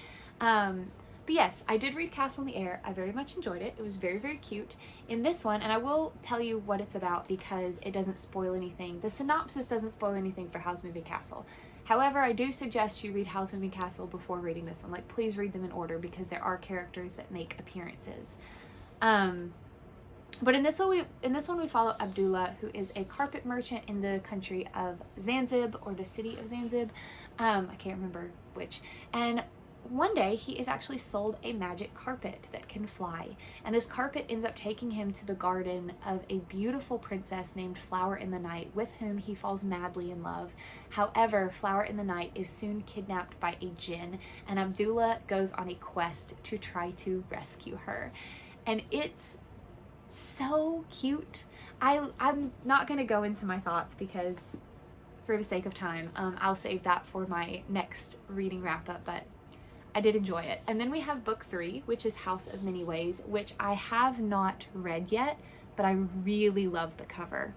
But yes, I did read Castle in the Air. I very much enjoyed it. It was very, very cute. In this one, and I will tell you what it's about because it doesn't spoil anything. The synopsis doesn't spoil anything for Howl's Moving Castle. However, I do suggest you read Howl's Moving Castle before reading this one. Like, please read them in order because there are characters that make appearances. But in this one we follow Abdullah, who is a carpet merchant in the country of Zanzib, or the city of Zanzib. I can't remember which. And one day he is actually sold a magic carpet that can fly, and this carpet ends up taking him to the garden of a beautiful princess named Flower in the Night, with whom he falls madly in love. However, Flower in the Night is soon kidnapped by a djinn, and Abdullah goes on a quest to try to rescue her. And it's so cute. I'm not going to go into my thoughts because for the sake of time. I'll save that for my next reading wrap-up, but I did enjoy it. And then we have book 3, which is House of Many Ways, which I have not read yet, but I really love the cover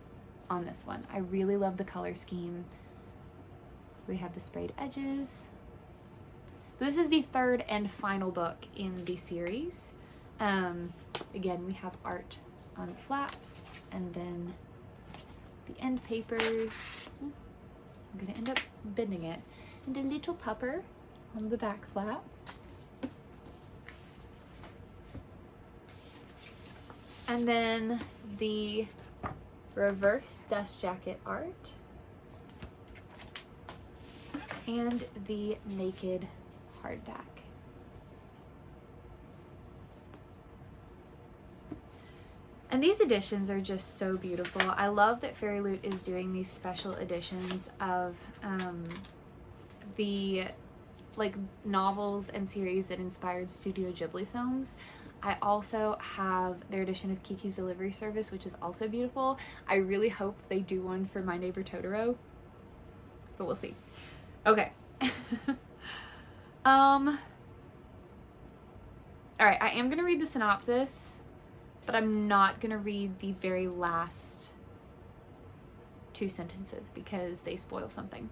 on this one. I really love the color scheme. We have the sprayed edges. This is the 3rd and final book in the series. Again, we have art on the flaps, and then the end papers. Ooh, I'm gonna end up bending it. And a little pupper on the back flap. And then the reverse dust jacket art. And the naked hardback. And these editions are just so beautiful. I love that Fairy Loot is doing these special editions of the like novels and series that inspired Studio Ghibli films. I also have their edition of Kiki's Delivery Service, which is also beautiful. I really hope they do one for My Neighbor Totoro, but we'll see. Okay. All right, I am gonna read the synopsis, but I'm not gonna read the very last 2 sentences because they spoil something.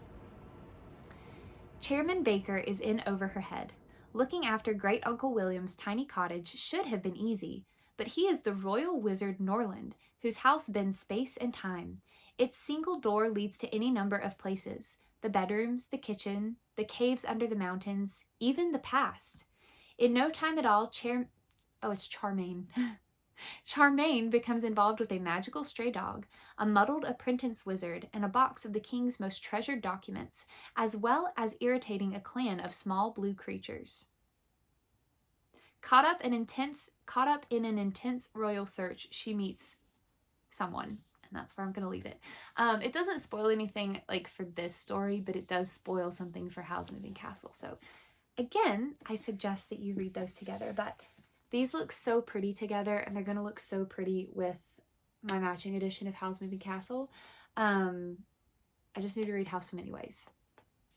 Chairman Baker is in over her head. Looking after Great Uncle William's tiny cottage should have been easy, but he is the royal wizard Norland, whose house bends space and time. Its single door leads to any number of places: the bedrooms, the kitchen, the caves under the mountains, even the past. In no time at all, Charmaine. Charmaine becomes involved with a magical stray dog, a muddled apprentice wizard, and a box of the king's most treasured documents, as well as irritating a clan of small blue creatures. Caught up in an intense royal search, she meets someone, and that's where I'm going to leave it. It doesn't spoil anything like for this story, but it does spoil something for Howl's Moving Castle. So again, I suggest that you read those together, but these look so pretty together, and they're going to look so pretty with my matching edition of Howl's Moving Castle. I just need to read House of Many Ways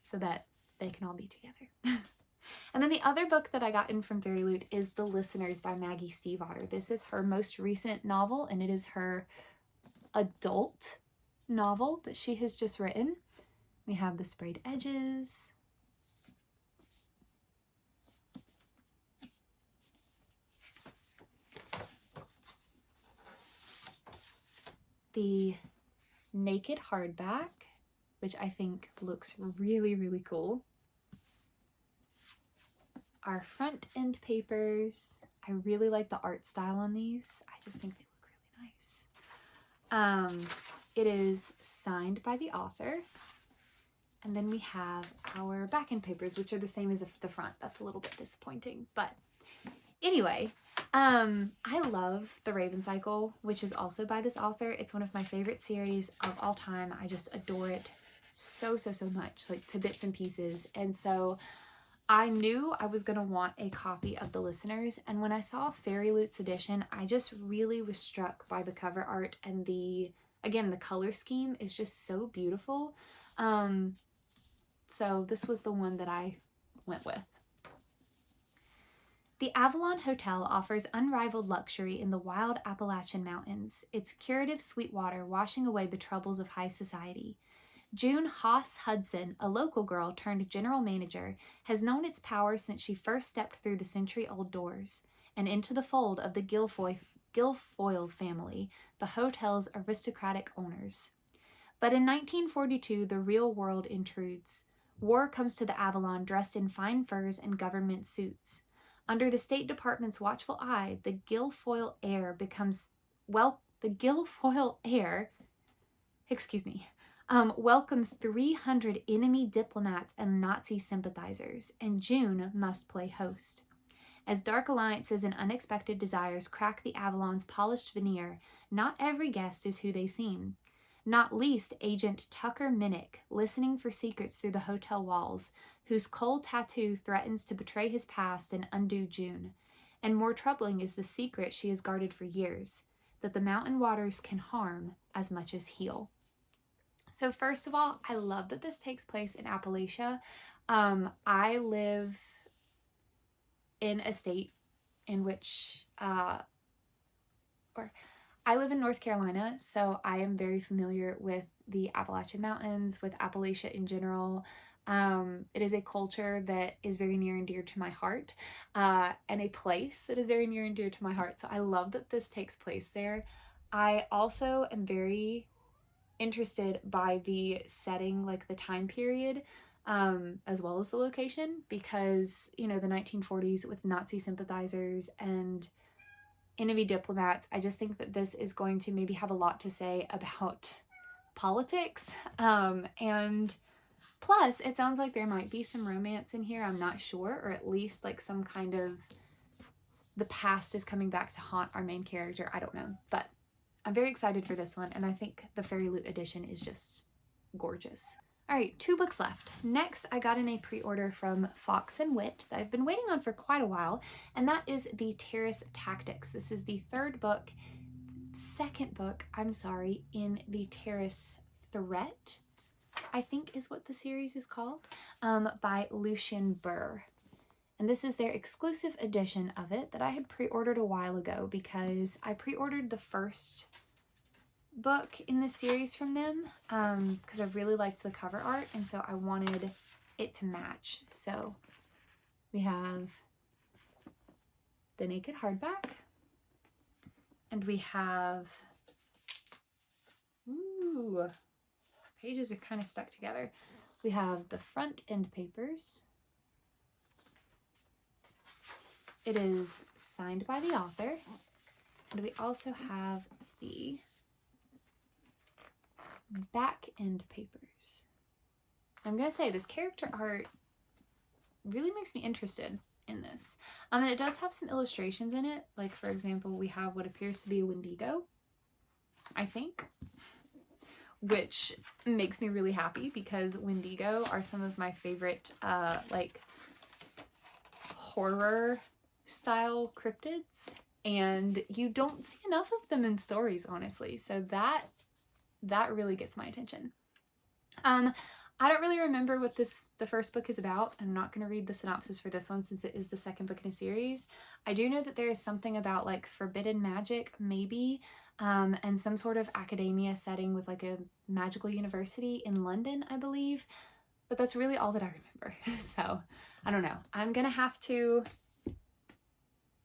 so that they can all be together. And then the other book that I got in from Fairy Loot is The Listeners by Maggie Stiefvater. This is her most recent novel, and it is her adult novel that she has just written. We have the sprayed edges. The naked hardback, which I think looks really, really cool. Our front end papers. I really like the art style on these. I just think they look really nice. It is signed by the author. And then we have our back end papers, which are the same as the front. That's a little bit disappointing. But anyway, I love The Raven Cycle, which is also by this author. It's one of my favorite series of all time. I just adore it so, so, so much, like to bits and pieces. And so I knew I was going to want a copy of The Listeners, and when I saw Fairy Loot's edition, I just really was struck by the cover art, and the color scheme is just so beautiful. So this was the one that I went with. The Avalon Hotel offers unrivaled luxury in the wild Appalachian Mountains, its curative sweet water washing away the troubles of high society. June Haas Hudson, a local girl turned general manager, has known its power since she first stepped through the century-old doors and into the fold of the Guilfoyle family, the hotel's aristocratic owners. But in 1942, the real world intrudes. War comes to the Avalon dressed in fine furs and government suits. Under the State Department's watchful eye, the Guilfoyle heir welcomes 300 enemy diplomats and Nazi sympathizers, and June must play host. As dark alliances and unexpected desires crack the Avalon's polished veneer, not every guest is who they seem. Not least Agent Tucker Minnick, listening for secrets through the hotel walls, whose coal tattoo threatens to betray his past and undo June. And more troubling is the secret she has guarded for years, that the mountain waters can harm as much as heal. So first of all, I love that this takes place in Appalachia. I live in a state in which, or I live in North Carolina, so I am very familiar with the Appalachian Mountains, with Appalachia in general. It is a culture that is very near and dear to my heart, and a place that is very near and dear to my heart. So I love that this takes place there. I also am very interested by the setting, like the time period, as well as the location, because, you know, the 1940s with Nazi sympathizers and enemy diplomats, I just think that this is going to maybe have a lot to say about politics. And plus, it sounds like there might be some romance in here. I'm not sure, or at least like some kind of the past is coming back to haunt our main character. I don't know, but I'm very excited for this one, and I think the Fairy Loot edition is just gorgeous. All right, 2 books left. Next, I got in a pre-order from Fox and Wit that I've been waiting on for quite a while, and that is the Terrace Tactics. This is the second book, in the Terrace Threat, I think is what the series is called, by Lucien Burr. And this is their exclusive edition of it that I had pre-ordered a while ago because I pre-ordered the first book in the series from them because I really liked the cover art, and so I wanted it to match. So we have the naked hardback, and we have, ooh, pages are kind of stuck together. We have the front end papers. It is signed by the author, and we also have the back end papers. I'm gonna say this character art really makes me interested in this. And it does have some illustrations in it. Like, for example, we have what appears to be a Wendigo, I think, which makes me really happy because Wendigo are some of my favorite like horror style cryptids, and you don't see enough of them in stories, honestly. So that really gets my attention. I don't really remember what the first book is about. I'm not going to read the synopsis for this one since it is the second book in a series. I do know that there is something about like forbidden magic, maybe, and some sort of academia setting with like a magical university in London, I believe. But that's really all that I remember. So I don't know. I'm going to have to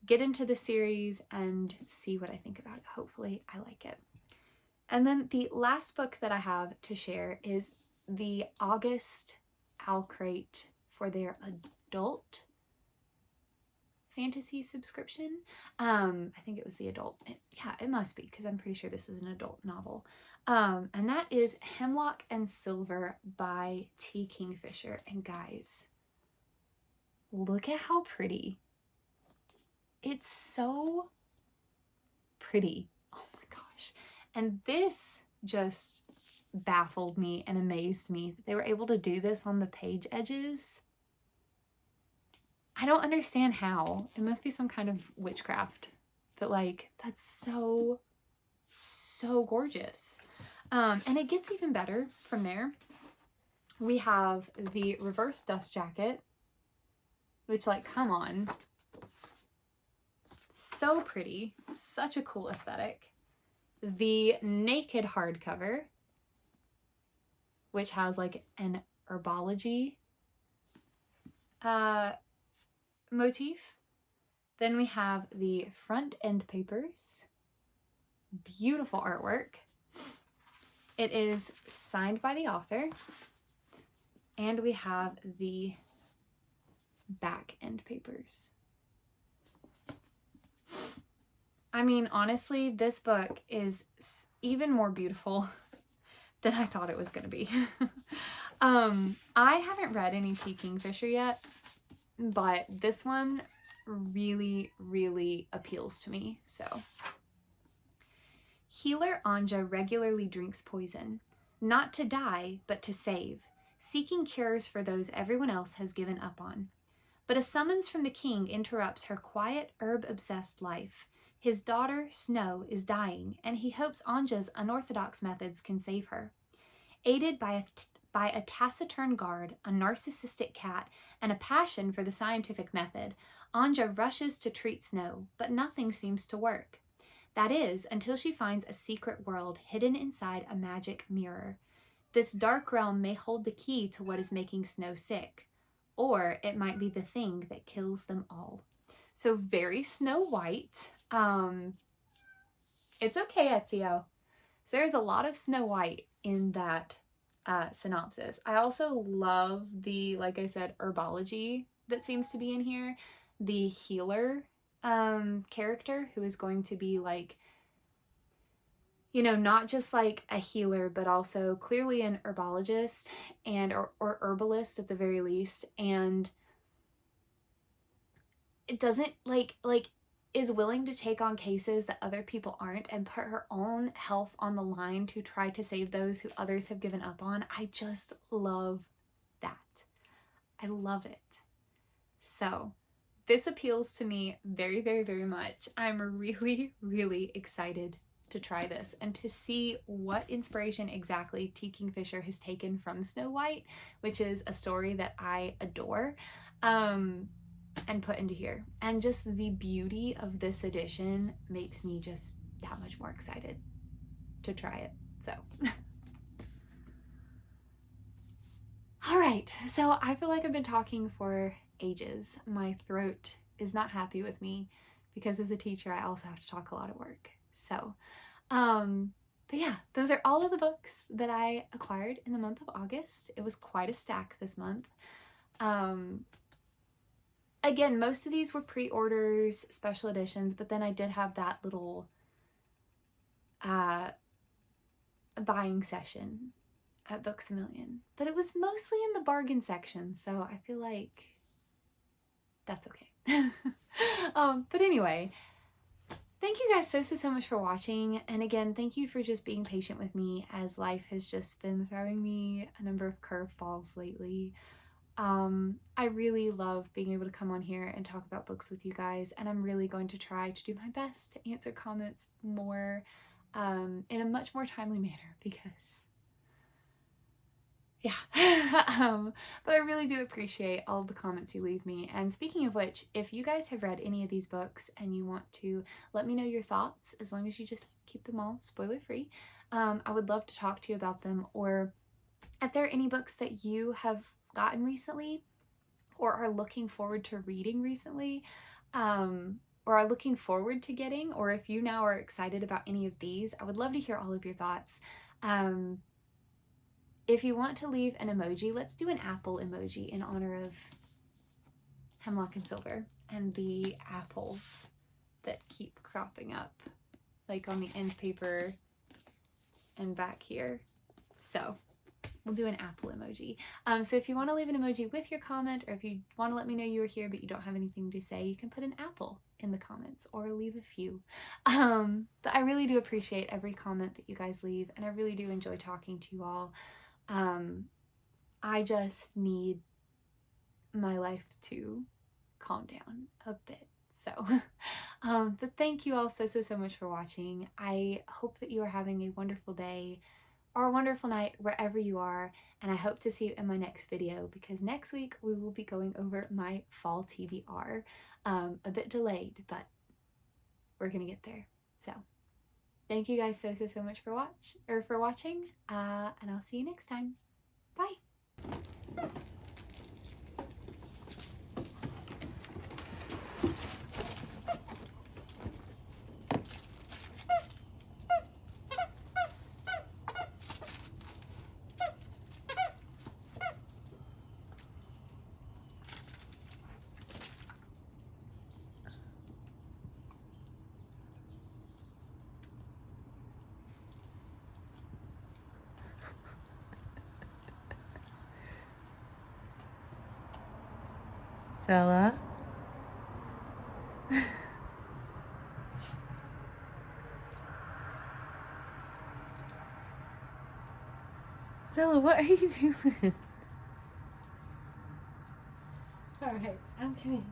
get into the series and see what I think about it. Hopefully I like it. And then the last book that I have to share is the August Owl Crate for their adult fantasy subscription. I think it was the adult. Yeah, it must be because I'm pretty sure this is an adult novel. And that is Hemlock and Silver by T. Kingfisher. And guys, look at how pretty. It's so pretty. Oh my gosh. And this just baffled me and amazed me that they were able to do this on the page edges. I don't understand how. It must be some kind of witchcraft. But like, that's so gorgeous. And it gets even better from there. We have the reverse dust jacket, which, like, come on. So pretty. Such a cool aesthetic. The naked hardcover, which has like an herbology motif. Then we have the front end papers. Beautiful artwork. It is signed by the author. And we have the back end papers. I mean, honestly, this book is even more beautiful than I thought it was going to be. I haven't read any T. Kingfisher yet, but this one really, really appeals to me, so. Healer Anja regularly drinks poison, not to die, but to save, seeking cures for those everyone else has given up on. But a summons from the king interrupts her quiet, herb-obsessed life. His daughter, Snow, is dying, and he hopes Anja's unorthodox methods can save her. Aided by a taciturn guard, a narcissistic cat, and a passion for the scientific method, Anja rushes to treat Snow, but nothing seems to work. That is, until she finds a secret world hidden inside a magic mirror. This dark realm may hold the key to what is making Snow sick, or it might be the thing that kills them all. So very Snow White. It's okay, Ezio. So there's a lot of Snow White in that synopsis. I also love the, like I said, herbology that seems to be in here. The healer character who is going to be like, you know, not just like a healer, but also clearly an herbologist and or herbalist at the very least. And it doesn't like is willing to take on cases that other people aren't and put her own health on the line to try to save those who others have given up on. I just love that. I love it. So this appeals to me very, very, very much. I'm really, really excited to try this and to see what inspiration exactly T. Kingfisher has taken from Snow White, which is a story that I adore, and put into here. And just the beauty of this edition makes me just that much more excited to try it. So all right, so I feel like I've been talking for ages. My throat is not happy with me because as a teacher I also have to talk a lot at work. So but yeah, those are all of the books that I acquired in the month of August. It was quite a stack this month. Again, most of these were pre-orders, special editions, but then I did have that little buying session at Books A Million. But it was mostly in the bargain section, so I feel like that's okay. But anyway, thank you guys so much for watching. And again, thank you for just being patient with me as life has just been throwing me a number of curveballs lately. I really love being able to come on here and talk about books with you guys, and I'm really going to try to do my best to answer comments more in a much more timely manner because yeah. But I really do appreciate all of the comments you leave me. And speaking of which, if you guys have read any of these books and you want to let me know your thoughts, as long as you just keep them all spoiler free, I would love to talk to you about them. Or if there are any books that you have gotten recently or are looking forward to reading recently, or are looking forward to getting, or if you now are excited about any of these, I would love to hear all of your thoughts. If you want to leave an emoji, let's do an apple emoji in honor of Hemlock and Silver and the apples that keep cropping up, like on the end paper and back here. So we'll do an apple emoji. So if you want to leave an emoji with your comment, or if you want to let me know you were here but you don't have anything to say, you can put an apple in the comments or leave a few. But I really do appreciate every comment that you guys leave, and I really do enjoy talking to you all. I just need my life to calm down a bit. So, but thank you all so much for watching. I hope that you are having a wonderful day or a wonderful night wherever you are, and I hope to see you in my next video, because next week we will be going over my fall TBR. A bit delayed, but we're gonna get there. So thank you guys so much for watching, and I'll see you next time. Bye. Zella? Zella, what are you doing? Alright, I'm coming.